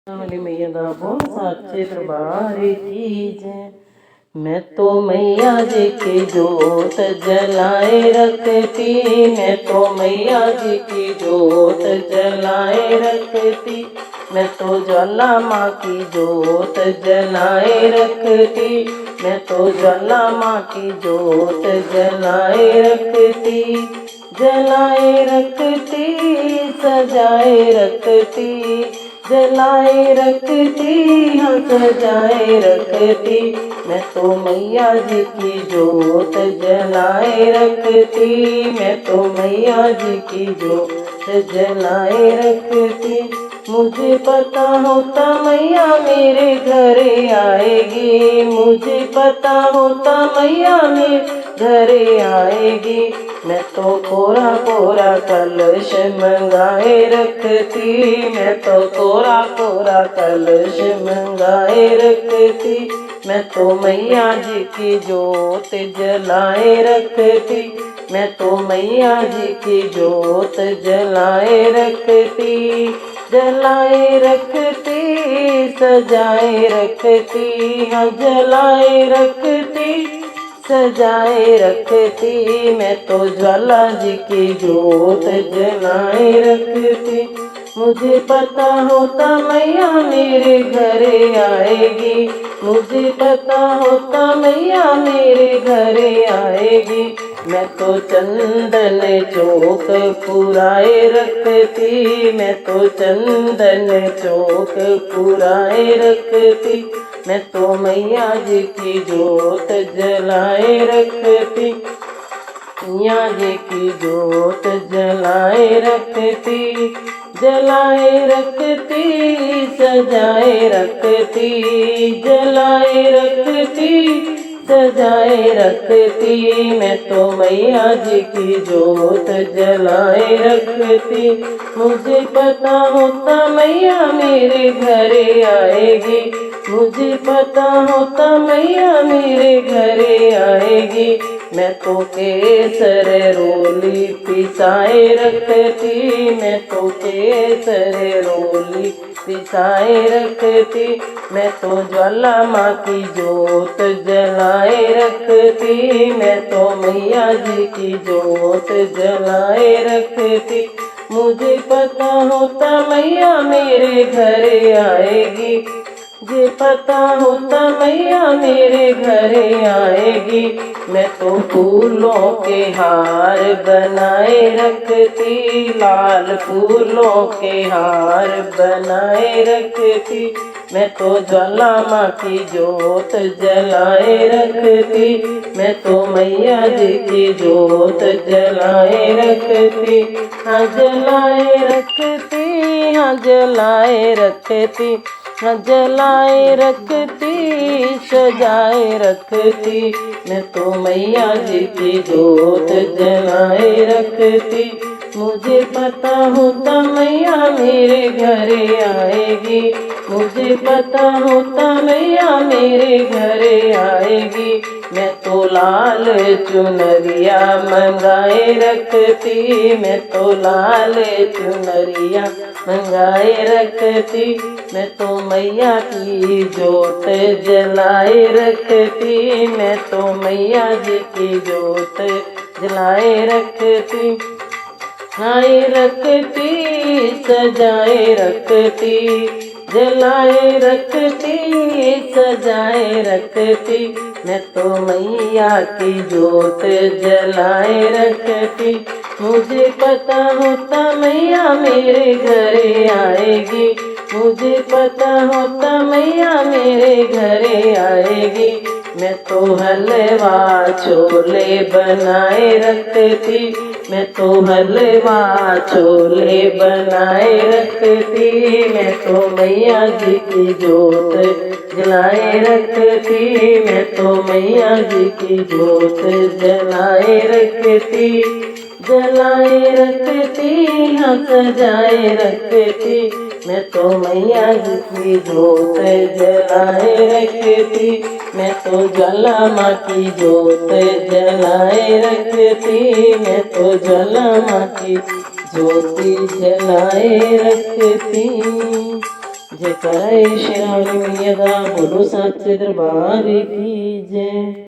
वाली मैया दा बोल साचे दरबार की जय। मैं तो मैया जी की जोत जलाए रखती, मैं तो मैया जी की जोत जलाए रखती, मैं तो ज्वाला माँ की जोत जलाए रखती, मैं तो ज्वाला माँ की जोत जलाए रखती, जलाए रखती सजाए रखती, जलाए रखती हाँ सजाए रखती, मैं तो मैया जी की जोत जलाए रखती, मैं तो मैया जी की जोत जलाए रखती। मुझे पता होता मैया मेरे घरे आएगी, मुझे पता होता मैया मेरे घरे आएगी, मैं तो कोरा कोरा कलश मंगाए रखती, मैं तो कोरा कोरा कलश मंगाए रखती, मैं तो मैया जी की जोत जलाए रखती, मैं तो मैया जी की जोत जलाए रखती, जलाए रखती सजाए रखती, हाँ जलाए रखती सजाए रखती, मैं तो ज्वाला जी की जोत जलाए रखती। मुझे पता होता मैया मेरे घरे आएगी, मुझे पता होता मैया मेरे घरे आएगी, मैं तो चंदन चौक पुराए रखती, मैं तो चंदन चौक पुराए रखती, मैं तो मैया जी की जोत जलाए रखती, मैया जी की जोत जलाए रखती, जलाए रखती सजाए रखती, जलाए रखती सजाए रखती, मैं तो मैया जी की जोत जलाए रखती। मुझे पता होता मैया मेरे घरे आएगी, मुझे पता होता मैया मेरे घरे आएगी, मैं तो केसर रोली पिसाए रखती, मैं तो केसर रोली पिसाए रखती, मैं तो ज्वाला माँ की जोत जलाए रखती, मैं तो मैया जी की जोत जलाए रखती। मुझे पता होता मैया मेरे घरे आएगी, मुझे पता होता मैया मेरे घरे आएगी, मैं तो फूलों के हार बनाए रखती, लाल फूलों के हार बनाए रखती, मैं तो ज्वाला माँ की जोत जलाए रखती, मैं तो मैया जी की जोत जलाए रखती, हाँ जलाए रखती, हाँ जलाए रखती, हाँ जलाए रखती सजाए रखती, मैं तो मैया जी की जोत जलाए रखती। मुझे पता होता मैया मेरे घरे आएगी, मुझे पता होता मैया मेरे घरे आएगी, मैं तो लाल चुनरिया मंगाए रखती, मैं तो लाल चुनरिया मंगाए रखती, मैं तो मैया की जोत जलाए रखती, मैं तो मैया जी की जोत जलाए रखती, आए रखती सजाए रखती, जलाए रखती सजाए रखती, मैं तो मैया की जोत जलाए रखती। मुझे पता होता मैया मेरे घरे आएगी, मुझे पता होता मैया मेरे घरे आएगी, मैं तो हलवा छोले बनाए रखती, मैं तो हलवा छोले बनाए रखती, मैं तो मैया जी की जोत जलाए रखती, मैं तो मैया जी की जोत जलाए रखती, जलाए रखती हाँ सजाए रखती, मैं तो मैया जी की जोत जलाए रखती, मैं तो ज्वाला माँ की जोत जलाए रखती, मैं तो ज्वाला माँ की ज्योति जलाए रखती। जय कराए शेरावाली मैया दा, बोलो साचे दरबार की जय।